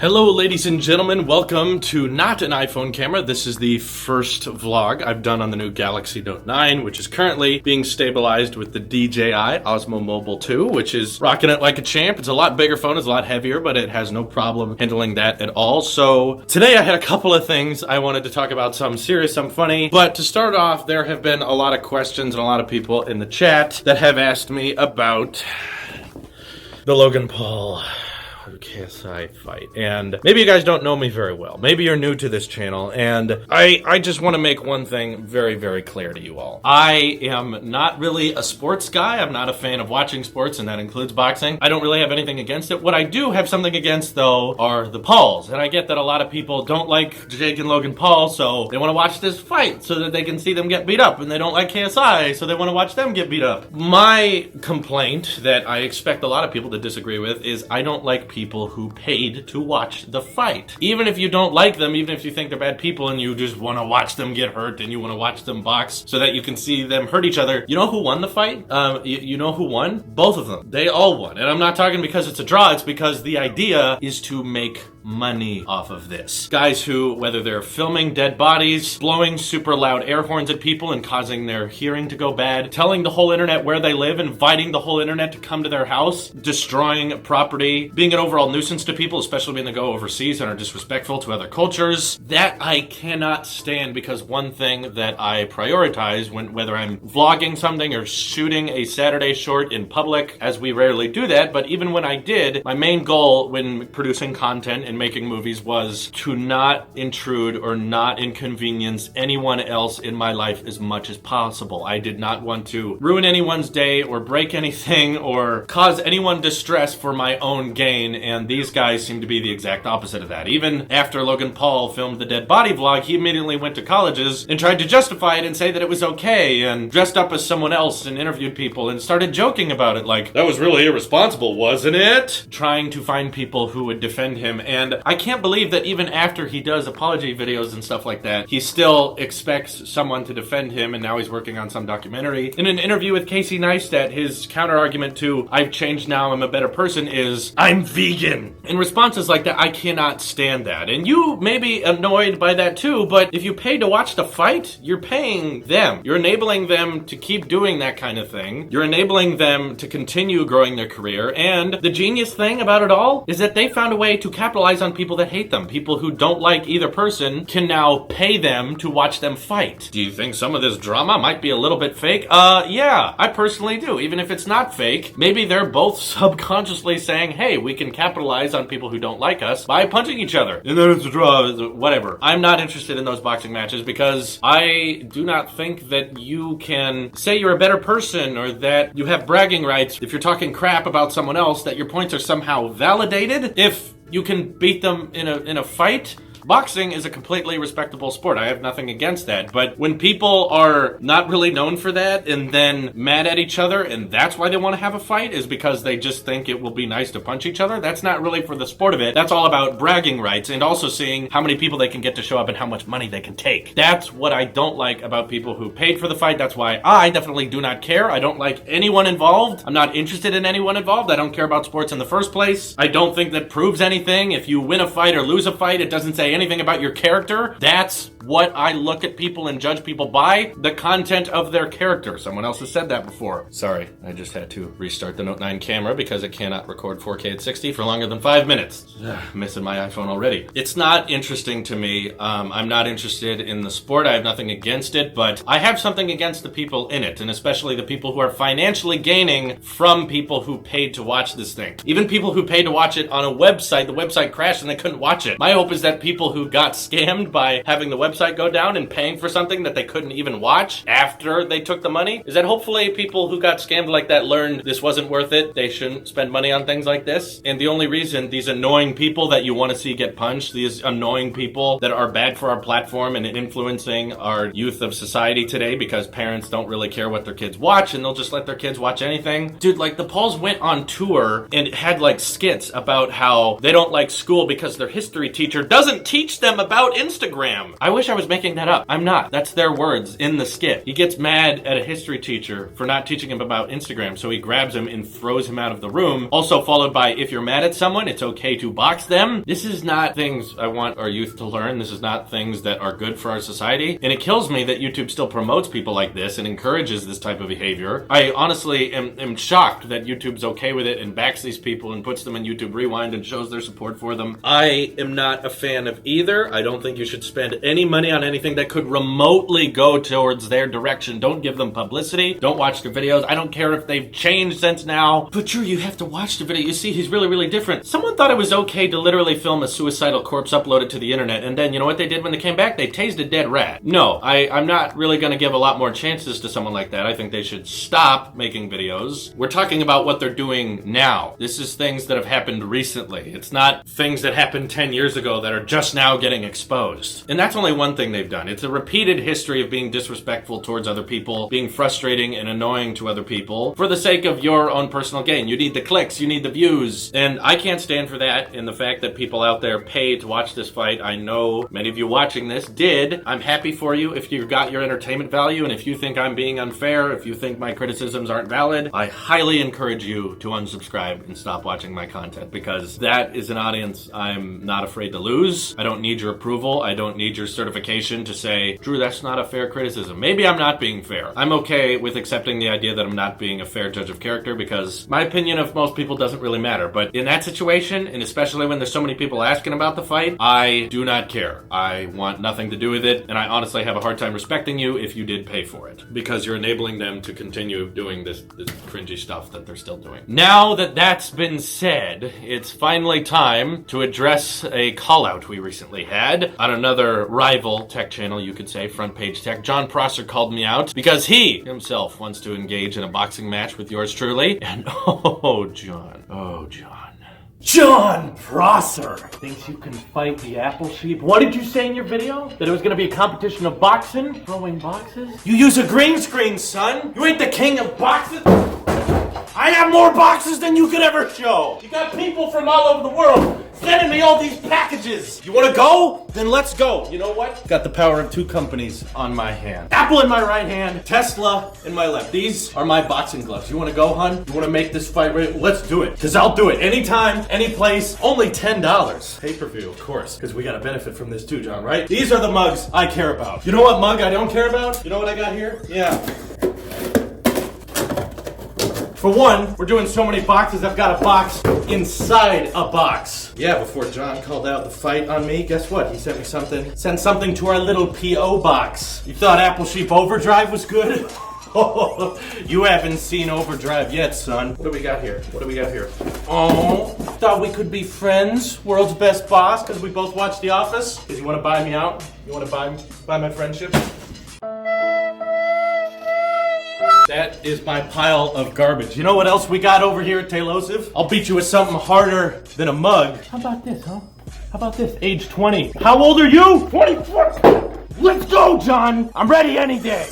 Hello ladies and gentlemen, welcome to not an iPhone camera. This is the first vlog I've done on the new Galaxy Note 9, which is currently being stabilized with the DJI Osmo Mobile 2, which is rocking it like a champ. It's a lot bigger phone, it's a lot heavier, but it has no problem handling that at all. So today I had a couple of things I wanted to talk about, some serious, some funny. But to start off, there have been a lot of questions and a lot of people in the chat that have asked me about the Logan Paul KSI fight. And maybe you guys don't know me very well. Maybe you're new to this channel, and I just want to make one thing very, very clear to you all. I am not really a sports guy. I'm not a fan of watching sports, and that includes boxing. I don't really have anything against it. What I do have something against, though, are the Pauls. And I get that a lot of people don't like Jake and Logan Paul, so they want to watch this fight so that they can see them get beat up, and they don't like KSI, so they want to watch them get beat up. My complaint that I expect a lot of people to disagree with is I don't like people who paid to watch the fight. Even if you don't like them, even if you think they're bad people and you just want to watch them get hurt and you want to watch them box so that you can see them hurt each other, you know who won the fight? You know who won? Both of them. They all won. And I'm not talking because it's a draw, it's because the idea is to make money off of this. Guys who, whether they're filming dead bodies, blowing super loud air horns at people and causing their hearing to go bad, telling the whole internet where they live, inviting the whole internet to come to their house, destroying property, being an overall nuisance to people, especially when they go overseas and are disrespectful to other cultures. That I cannot stand, because one thing that I prioritize whether I'm vlogging something or shooting a Saturday short in public, as we rarely do that, but even when I did, my main goal when producing content and making movies was to not intrude or not inconvenience anyone else in my life as much as possible. I did not want to ruin anyone's day or break anything or cause anyone distress for my own gain, and these guys seem to be the exact opposite of that. Even after Logan Paul filmed the dead body vlog, he immediately went to colleges and tried to justify it and say that it was okay, and dressed up as someone else and interviewed people and started joking about it like, that was really irresponsible, wasn't it? Trying to find people who would defend him. And I can't believe that even after he does apology videos and stuff like that, he still expects someone to defend him, and now he's working on some documentary. In an interview with Casey Neistat, his counter argument to I've changed now, I'm a better person is I'm vegan. In responses like that, I cannot stand that. And you may be annoyed by that too, but if you pay to watch the fight, you're paying them. You're enabling them to keep doing that kind of thing. You're enabling them to continue growing their career. And the genius thing about it all is that they found a way to capitalize on people that hate them. People who don't like either person can now pay them to watch them fight. Do you think some of this drama might be a little bit fake? Yeah, I personally do. Even if it's not fake, maybe they're both subconsciously saying, hey, we can capitalize on people who don't like us by punching each other. And then it's a draw, whatever. I'm not interested in those boxing matches because I do not think that you can say you're a better person or that you have bragging rights if you're talking crap about someone else, that your points are somehow validated if you can beat them in a fight. Boxing is a completely respectable sport. I have nothing against that. But when people are not really known for that and then mad at each other and that's why they want to have a fight is because they just think it will be nice to punch each other, that's not really for the sport of it. That's all about bragging rights and also seeing how many people they can get to show up and how much money they can take. That's what I don't like about people who paid for the fight. That's why I definitely do not care. I don't like anyone involved. I'm not interested in anyone involved. I don't care about sports in the first place. I don't think that proves anything. If you win a fight or lose a fight, it doesn't say anything about your character. That's what I look at people and judge people by, the content of their character. Someone else has said that before. Sorry, I just had to restart the Note 9 camera because it cannot record 4K at 60 for longer than 5 minutes. Missing my iPhone already. It's not interesting to me. I'm not interested in the sport. I have nothing against it, but I have something against the people in it, and especially the people who are financially gaining from people who paid to watch this thing. Even people who paid to watch it on a website, the website crashed and they couldn't watch it. My hope is that people who got scammed by having the website go down and paying for something that they couldn't even watch after they took the money, is that hopefully people who got scammed like that learned this wasn't worth it. They shouldn't spend money on things like this. And the only reason these annoying people that you want to see get punched, these annoying people that are bad for our platform and influencing our youth of society today because parents don't really care what their kids watch and they'll just let their kids watch anything. Dude, like the Pauls went on tour and had like skits about how they don't like school because their history teacher doesn't teach them about Instagram. I wish wish I was making that up. I'm not. That's their words in the skit. He gets mad at a history teacher for not teaching him about Instagram, so he grabs him and throws him out of the room. Also followed by, if you're mad at someone, it's okay to box them. This is not things I want our youth to learn. This is not things that are good for our society. And it kills me that YouTube still promotes people like this and encourages this type of behavior. I honestly am shocked that YouTube's okay with it and backs these people and puts them in YouTube Rewind and shows their support for them. I am not a fan of either. I don't think you should spend any money on anything that could remotely go towards their direction. Don't give them publicity. Don't watch their videos. I don't care if they've changed since now. But sure, you have to watch the video. You see, he's really, really different. Someone thought it was okay to literally film a suicidal corpse, upload it to the internet, and then you know what they did when they came back? They tased a dead rat. No, I'm not really gonna give a lot more chances to someone like that. I think they should stop making videos. We're talking about what they're doing now. This is things that have happened recently. It's not things that happened 10 years ago that are just now getting exposed. And that's only one thing they've done. It's a repeated history of being disrespectful towards other people, being frustrating and annoying to other people for the sake of your own personal gain. You need the clicks, you need the views, and I can't stand for that. And the fact that people out there pay to watch this fight, I know many of you watching this did. I'm happy for you if you got your entertainment value, and if you think I'm being unfair, if you think my criticisms aren't valid, I highly encourage you to unsubscribe and stop watching my content, because that is an audience I'm not afraid to lose. I don't need your approval. I don't need your certification to say, Drew, that's not a fair criticism. Maybe I'm not being fair. I'm okay with accepting the idea that I'm not being a fair judge of character, because my opinion of most people doesn't really matter. But in that situation, and especially when there's so many people asking about the fight, I do not care. I want nothing to do with it, and I honestly have a hard time respecting you if you did pay for it, because you're enabling them to continue doing this cringy stuff that they're still doing. Now that that's been said, it's finally time to address a call out we recently had on another rival tech channel, you could say, Front Page Tech. John Prosser called me out because he himself wants to engage in a boxing match with yours truly. And oh, John. John Prosser thinks you can fight the Apple Sheep. What did you say in your video? That it was gonna be a competition of boxing? Throwing boxes? You use a green screen, son! You ain't the king of boxes! I have more boxes than you could ever show! You got people from all over the world sending me all these packages! You wanna go? Then let's go! You know what? Got the power of two companies on my hand. Apple in my right hand, Tesla in my left. These are my boxing gloves. You wanna go, hun? You wanna make this fight ready? Let's do it. Cause I'll do it anytime, any place, only $10. Pay-per-view, of course. Cause we gotta benefit from this too, John, right? These are the mugs I care about. You know what mug I don't care about? You know what I got here? Yeah. For one, we're doing so many boxes, I've got a box inside a box. Yeah, before John called out the fight on me, guess what? He sent me something. Sent something to our little P.O. box. You thought Apple Sheep Overdrive was good? You haven't seen Overdrive yet, son. What do we got here? Oh, thought we could be friends, world's best boss, because we both watch The Office? Because you want to buy me out? You want to buy my friendship? That is my pile of garbage. You know what else we got over here at Tailosive? I'll beat you with something harder than a mug. How about this, huh? How about this? Age 20. How old are you? 24. Let's go, John. I'm ready any day.